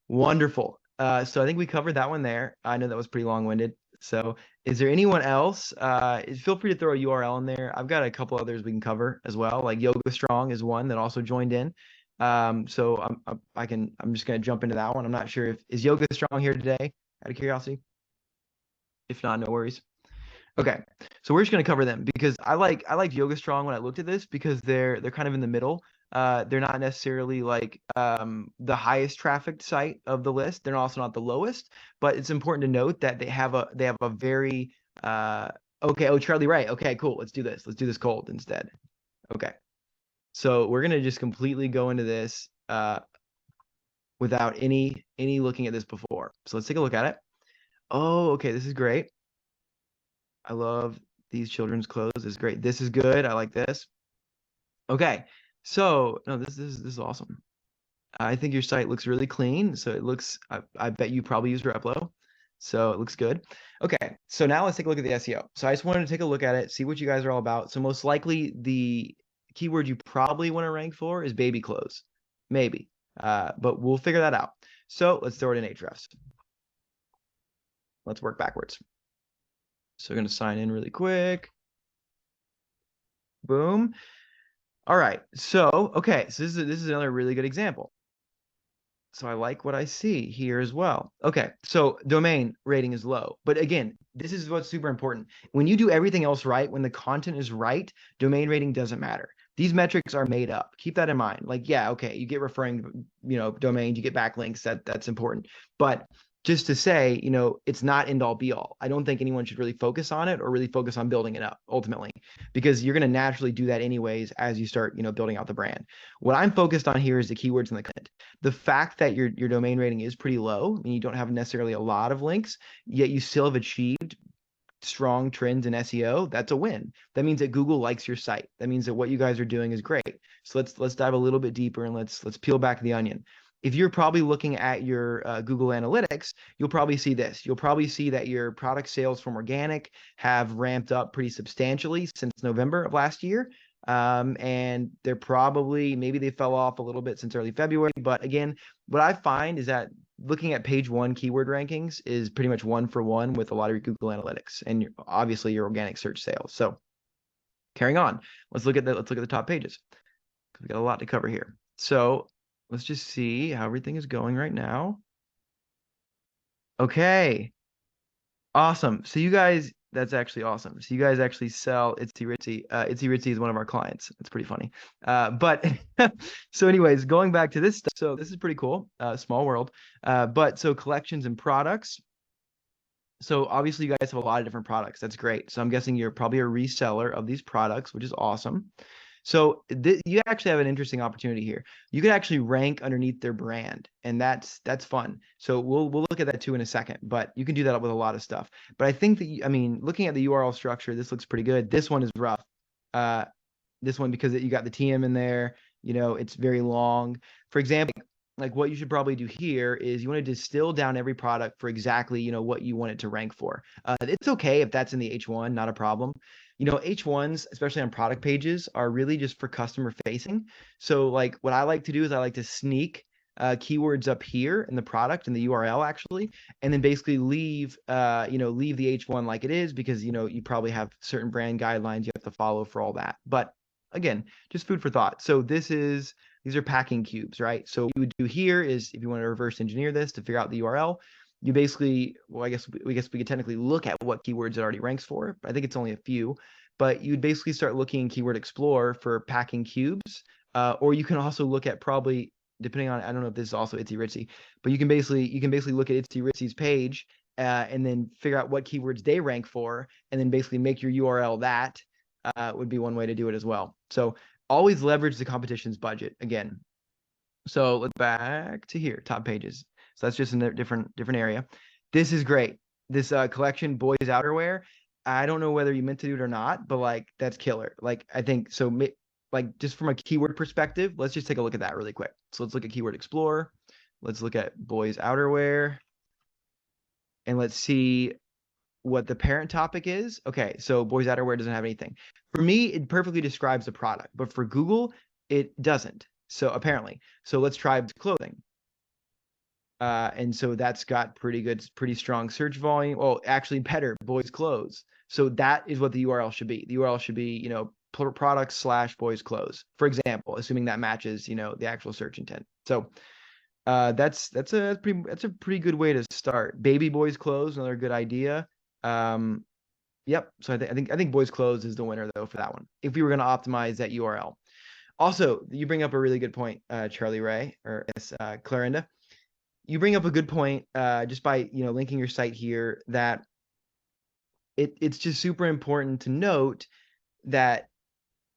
wonderful. So I think we covered that one there. I know that was pretty long-winded. So is there anyone else? Feel free to throw a URL in there. I've got a couple others we can cover as well. Like Yoga Strong is one that also joined in. So I'm just gonna jump into that one. I'm not sure is Yoga Strong here today, out of curiosity. If not, no worries. Okay, so we're just going to cover them because I liked Yoga Strong when I looked at this because they're kind of in the middle. They're not necessarily like the highest trafficked site of the list. They're also not the lowest, but it's important to note that they have a very okay. Oh, Charlie Ray. Okay, cool. Let's do this. Let's do this cold instead. Okay, so we're gonna just completely go into this without any looking at this before. So let's take a look at it. Oh, okay, this is great. I love these children's clothes. This is great. This is good. I like this. Okay. So, no, this is awesome. I think your site looks really clean. So it looks, I bet you probably use Replo. So it looks good. Okay. So now let's take a look at the SEO. So I just wanted to take a look at it, see what you guys are all about. So most likely the keyword you probably want to rank for is baby clothes. Maybe. But we'll figure that out. So let's throw it in Ahrefs. Let's work backwards. So we're going to sign in really quick. Boom. All right. So, okay. So this is another really good example. So I like what I see here as well. Okay. So domain rating is low. But again, this is what's super important. When you do everything else right, when the content is right, domain rating doesn't matter. These metrics are made up. Keep that in mind. Like, yeah, okay, you get referring, domains, you get backlinks, that's important. But just to say, it's not end all be all. I don't think anyone should really focus on it or really focus on building it up ultimately, because you're going to naturally do that anyways as you start, building out the brand. What I'm focused on here is the keywords and the content. The fact that your domain rating is pretty low, I mean, you don't have necessarily a lot of links, yet you still have achieved strong trends in SEO, that's a win. That means that Google likes your site. That means that what you guys are doing is great. So let's dive a little bit deeper and let's peel back the onion. If you're probably looking at your Google Analytics, you'll probably see this. You'll probably see that your product sales from organic have ramped up pretty substantially since November of last year. And they're probably, maybe they fell off a little bit since early February. But again, what I find is that looking at page 1 keyword rankings is pretty much 1-for-1 with a lot of your Google Analytics and obviously your organic search sales. So carrying on, let's look at the top pages. We got a lot to cover here. So let's just see how everything is going right now. Okay. Awesome. So you guys, that's actually awesome. So you guys actually sell Itsy Ritsy. Itsy Ritsy is one of our clients. It's pretty funny. But so anyways, going back to this stuff. So this is pretty cool. Small world. But so collections and products. So obviously you guys have a lot of different products. That's great. So I'm guessing you're probably a reseller of these products, which is awesome. So you actually have an interesting opportunity here. You could actually rank underneath their brand, and that's fun. So we'll look at that too in a second, but you can do that with a lot of stuff. But I think that, looking at the URL structure, this looks pretty good. This one is rough. This one, because you got the TM in there, it's very long. For example, like what you should probably do here is you want to distill down every product for exactly, what you want it to rank for. It's okay if that's in the H1, not a problem. H1s, especially on product pages, are really just for customer facing. So like what I like to do is I like to sneak keywords up here in the product and the URL actually, and then basically leave the H1 like it is, because, you probably have certain brand guidelines you have to follow for all that. But again, just food for thought. So these are packing cubes, right? So what you would do here is, if you want to reverse engineer this to figure out the URL, you basically, well, I guess we could technically look at what keywords it already ranks for. But I think it's only a few, but you'd basically start looking in Keyword Explorer for packing cubes, or you can also look at, probably depending on, I don't know if this is also Itsy Ritsy, but you can basically look at Itsy Ritsy's page and then figure out what keywords they rank for, and then basically make your URL that. Would be one way to do it as well. So always leverage the competition's budget again. So let's back to here, top pages. So that's just in a different area. This is great. This collection, boys outerwear. I don't know whether you meant to do it or not, but like that's killer. Like I think so. Like just from a keyword perspective, let's just take a look at that really quick. So let's look at Keyword Explorer. Let's look at boys outerwear, and let's see what the parent topic is. Okay, so boys outerwear doesn't have anything. For me, it perfectly describes the product, but for Google, it doesn't. So apparently, so let's try clothing. And so that's got pretty strong search volume. Well, actually better, boys clothes. So that is what the URL should be. The URL should be, products / boys clothes, for example, assuming that matches, the actual search intent. So that's a pretty good way to start. Baby boys clothes, another good idea. Yep. So I think Boys Clothes is the winner though for that one. If we were going to optimize that URL. Also, you bring up a really good point, Charlie Ray, or Clarinda. You bring up a good point just by linking your site here, that it's just super important to note that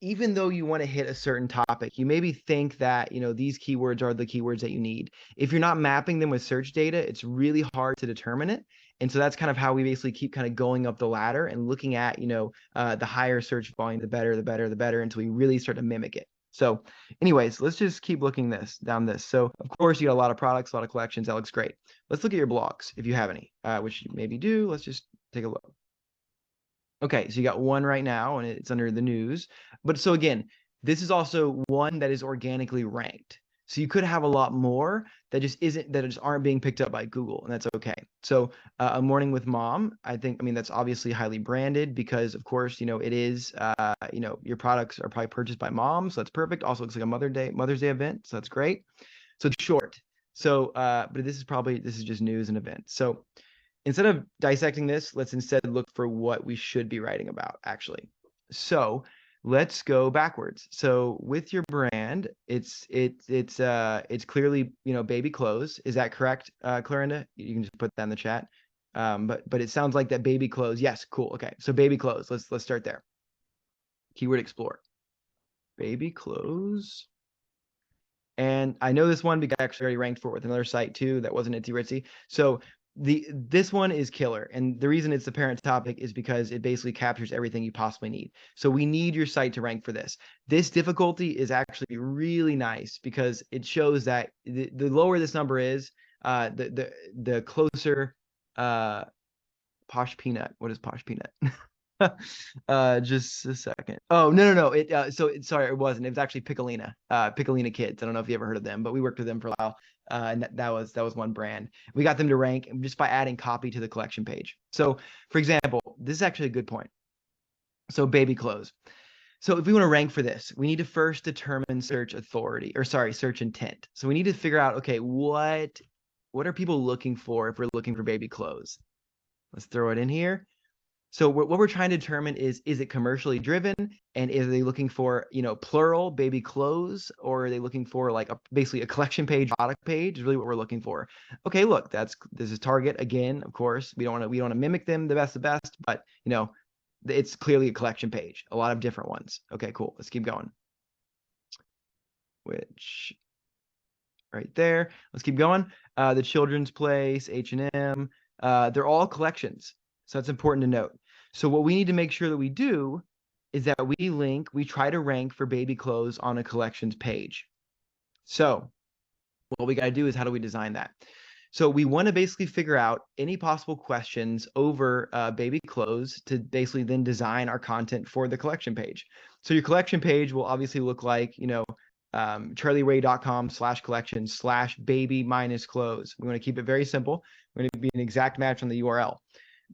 even though you want to hit a certain topic, you maybe think that these keywords are the keywords that you need. If you're not mapping them with search data, it's really hard to determine it. And so that's kind of how we basically keep kind of going up the ladder and looking at the higher search volume, the better, until we really start to mimic it. So anyways, let's just keep looking down this. So of course you got a lot of products, a lot of collections. That looks great. Let's look at your blogs if you have any, which you maybe do. Let's just take a look. Okay, so you got one right now and it's under the news. But so again, this is also one that is organically ranked. So you could have a lot more that just aren't being picked up by Google, and that's okay. So A Morning with Mom, I mean, that's obviously highly branded because of course, it is, your products are probably purchased by moms. So that's perfect. Also looks like a Mother's Day event. So that's great. So it's short. So, but this is just news and events. So instead of dissecting this, let's instead look for what we should be writing about, actually. So let's go backwards. So with your brand, it's clearly baby clothes. Is that correct, Clarinda? You can just put that in the chat. But it sounds like that baby clothes. Yes, cool. Okay, so baby clothes. Let's start there. Keyword Explorer. Baby clothes. And I know this one because I actually already ranked for it with another site too that wasn't Itsy Ritsy. So this one is killer. And the reason it's the parent topic is because it basically captures everything you possibly need. So we need your site to rank for this. This difficulty is actually really nice because it shows that the lower this number is, the closer, Posh Peanut. What is Posh Peanut? Just a second. Oh, no. Sorry, it wasn't. It was actually Piccolina. Piccolina Kids. I don't know if you ever heard of them, but we worked with them for a while. And that was one brand. We got them to rank just by adding copy to the collection page. So, for example, this is actually a good point. So, baby clothes. So if we want to rank for this, we need to first determine search intent. So we need to figure out, okay, what are people looking for if we're looking for baby clothes? Let's throw it in here. So what we're trying to determine is it commercially driven, and are they looking for, plural baby clothes, or are they looking for like basically a collection page, product page is really what we're looking for. Okay, look, this is Target again. Of course, we don't want to mimic them the best, but it's clearly a collection page, a lot of different ones. Okay, cool. Let's keep going. Which right there. Let's keep going. The Children's Place, H&M, they're all collections. So that's important to note. So what we need to make sure that we do is that we try to rank for baby clothes on a collections page. So what we got to do is, how do we design that? So we want to basically figure out any possible questions over baby clothes to basically then design our content for the collection page. So your collection page will obviously look like, charlieray.com/collection/baby-clothes. We want to keep it very simple. We're going to be an exact match on the URL.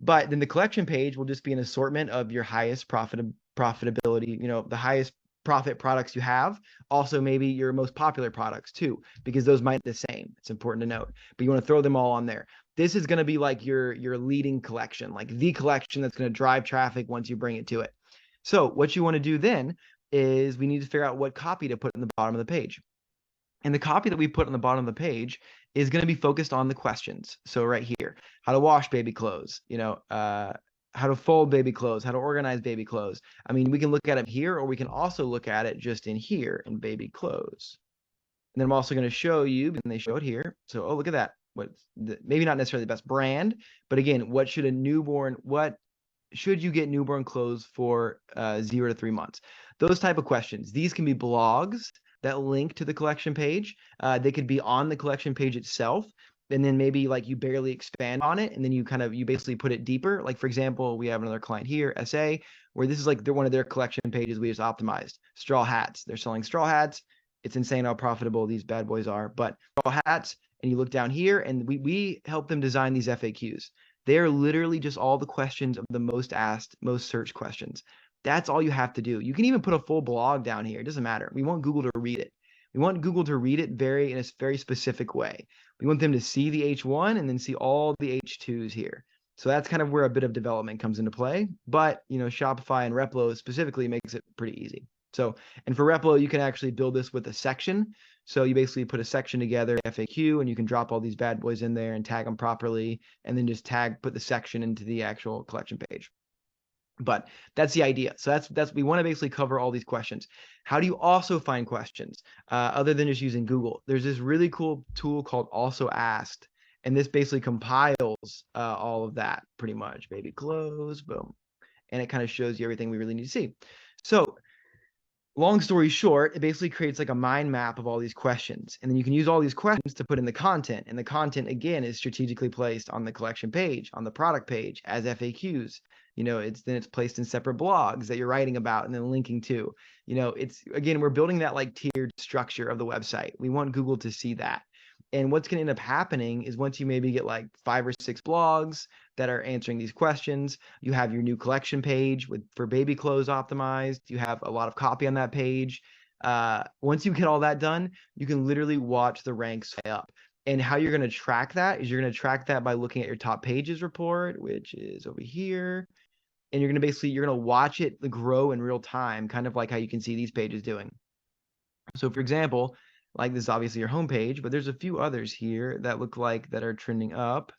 But then the collection page will just be an assortment of your highest profitability, the highest profit products you have. Also, maybe your most popular products too, because those might be the same. It's important to note. But you want to throw them all on there. This is going to be like your leading collection, like the collection that's going to drive traffic once you bring it to it. So what you want to do then is we need to figure out what copy to put in the bottom of the page. And the copy that we put on the bottom of the page is going to be focused on the questions. So right here, how to wash baby clothes, how to fold baby clothes, how to organize baby clothes. I mean, we can look at it here, or we can also look at it just in here in baby clothes. And then I'm also going to show you, and they show it here. So, oh, look at that. Maybe not necessarily the best brand, but again, what should you get newborn clothes for 0 to 3 months? Those type of questions. These can be blogs that link to the collection page. They could be on the collection page itself, and then maybe like you barely expand on it, and then you basically put it deeper. Like for example, we have another client here, SA, where this is like one of their collection pages we just optimized. Straw hats. They're selling straw hats. It's insane how profitable these bad boys are. But straw hats, and you look down here, and we help them design these FAQs. They are literally just all the questions of the most asked, most searched questions. That's all you have to do. You can even put a full blog down here. It doesn't matter. We want Google to read it. We want Google to read it in a very specific way. We want them to see the H1 and then see all the H2s here. So that's kind of where a bit of development comes into play. But, Shopify and Replo specifically makes it pretty easy. So, and for Replo, you can actually build this with a section. So you basically put a section together, FAQ, and you can drop all these bad boys in there and tag them properly, and then just put the section into the actual collection page. But that's the idea. So that's we want to basically cover all these questions. How do you also find questions other than just using Google? There's this really cool tool called Also Asked, and this basically compiles all of that pretty much. Baby clothes, boom, and it kind of shows you everything we really need to see. So long story short, it basically creates like a mind map of all these questions. And then you can use all these questions to put in the content. And the content, again, is strategically placed on the collection page, on the product page as FAQs. It's placed in separate blogs that you're writing about and then linking to. We're building that like tiered structure of the website. We want Google to see that. And what's going to end up happening is once you maybe get like 5 or 6 blogs that are answering these questions, you have your new collection page for baby clothes optimized. You have a lot of copy on that page. Once you get all that done, you can literally watch the ranks fly up. And how you're going to track that is you're going to track that by looking at your top pages report, which is over here. And you're going to watch it grow in real time, kind of like how you can see these pages doing. So for example, like this is obviously your homepage, but there's a few others here that look like that are trending up.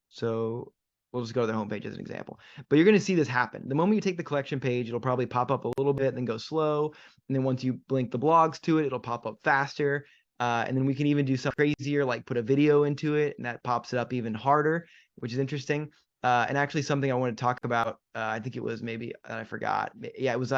So we'll just go to their homepage as an example. But you're going to see this happen. The moment you take the collection page, it'll probably pop up a little bit, then go slow. And then once you link the blogs to it, it'll pop up faster. And then we can even do something crazier, like put a video into it, and that pops it up even harder, which is interesting. And actually something I want to talk about, I think it was maybe, I forgot. Yeah, it was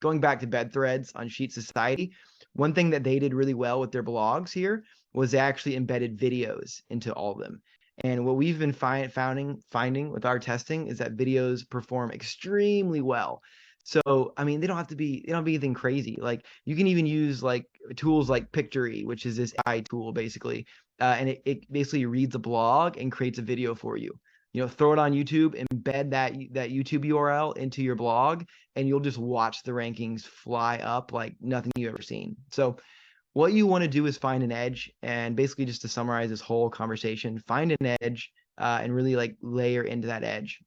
going back to bed threads on Sheet Society. One thing that they did really well with their blogs here was they actually embedded videos into all of them. And what we've been finding with our testing is that videos perform extremely well. So, I mean, they don't have to be anything crazy. Like you can even use like tools like Pictory, which is this AI tool basically. And it basically reads a blog and creates a video for you. Throw it on YouTube, embed that YouTube URL into your blog, and you'll just watch the rankings fly up like nothing you've ever seen. So what you want to do is find an edge, and basically just to summarize this whole conversation, find an edge and really like layer into that edge.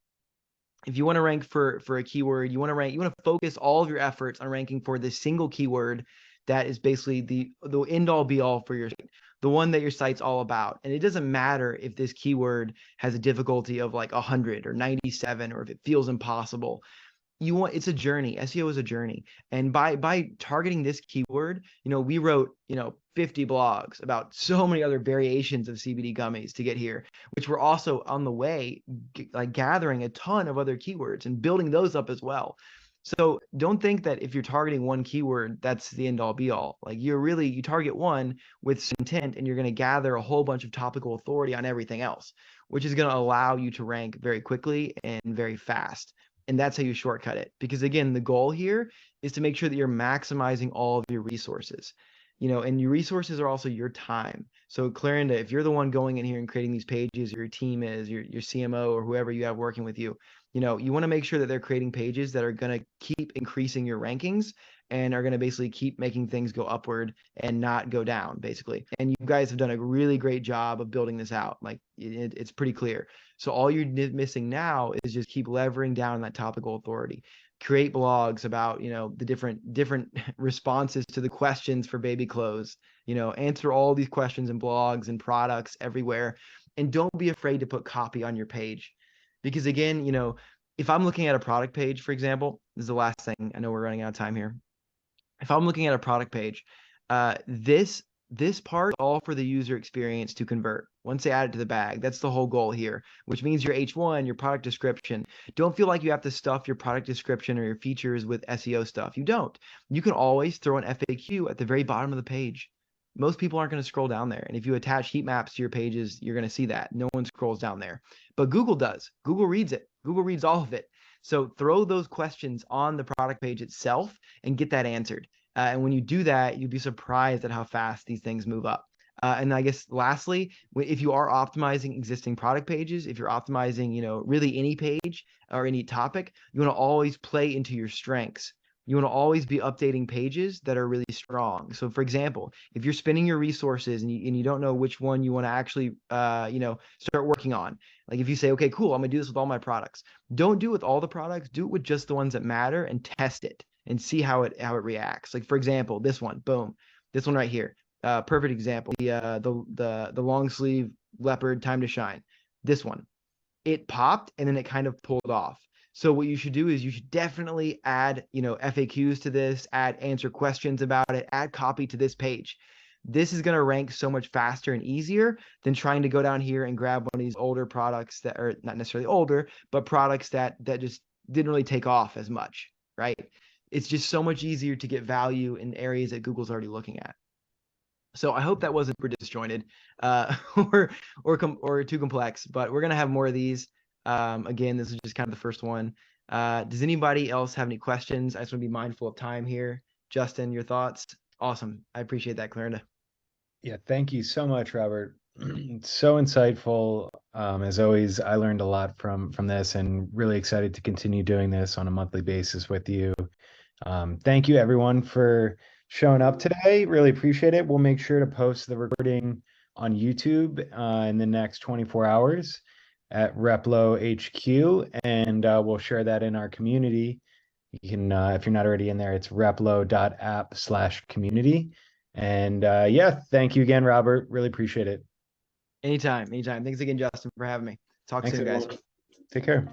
If you want to rank for a keyword, you want to focus all of your efforts on ranking for this single keyword that is basically the end all be all for your site, the one that your site's all about. And it doesn't matter if this keyword has a difficulty of like 100 or 97, or if it feels impossible. It's a journey. SEO is a journey. And by targeting this keyword, we wrote, 50 blogs about so many other variations of CBD gummies to get here, which were also on the way, like gathering a ton of other keywords and building those up as well. So don't think that if you're targeting one keyword, that's the end all be all. Like you target one with intent, and you're going to gather a whole bunch of topical authority on everything else, which is going to allow you to rank very quickly and very fast. And that's how you shortcut it. Because again, the goal here is to make sure that you're maximizing all of your resources. And your resources are also your time. So Clarinda, if you're the one going in here and creating these pages, your team is, your CMO or whoever you have working with you, you want to make sure that they're creating pages that are going to keep increasing your rankings and are going to basically keep making things go upward and not go down, basically. And you guys have done a really great job of building this out. Like it's pretty clear. So all you're missing now is just keep levering down that topical authority. Create blogs about, the different responses to the questions for baby clothes, answer all these questions in blogs and products everywhere. And don't be afraid to put copy on your page. Because again, if I'm looking at a product page, for example, this is the last thing, I know we're running out of time here. If I'm looking at a product page, this part is all for the user experience to convert. Once they add it to the bag, that's the whole goal here, which means your H1, your product description. Don't feel like you have to stuff your product description or your features with SEO stuff. You don't. You can always throw an FAQ at the very bottom of the page. Most people aren't going to scroll down there. And if you attach heat maps to your pages, you're going to see that. No one scrolls down there. But Google does. Google reads it. Google reads all of it. So throw those questions on the product page itself and get that answered. And when you do that, you'd be surprised at how fast these things move up. And I guess lastly, if you are optimizing existing product pages, if you're optimizing, really any page or any topic, you want to always play into your strengths. You want to always be updating pages that are really strong. So for example, if you're spending your resources and you don't know which one you want to actually, start working on, like if you say, okay, cool, I'm gonna do this with all my products. Don't do it with all the products, do it with just the ones that matter and test it and see how it reacts. Like for example, this one, boom, this one right here, perfect example. The long sleeve leopard time to shine. This one, it popped and then it kind of pulled off. So what you should do is you should definitely add, FAQs to this, answer questions about it, add copy to this page. This is going to rank so much faster and easier than trying to go down here and grab one of these older products that are not necessarily older, but products that just didn't really take off as much, right? It's just so much easier to get value in areas that Google's already looking at. So I hope that wasn't super disjointed or too complex, but we're going to have more of these. Again, this is just kind of the first one. Does anybody else have any questions? I just want to be mindful of time here. Justin, your thoughts? Awesome. I appreciate that, Clarinda. Yeah, thank you so much, Robert. It's so insightful. As always, I learned a lot from this, and really excited to continue doing this on a monthly basis with you. Thank you, everyone, for showing up today. Really appreciate it. We'll make sure to post the recording on YouTube in the next 24 hours at Replo HQ, and we'll share that in our community. You can, if you're not already in there, it's replo.app/community. And yeah, thank you again, Robert. Really appreciate it. Anytime. Thanks again, Justin, for having me. Talk soon, guys. Take care.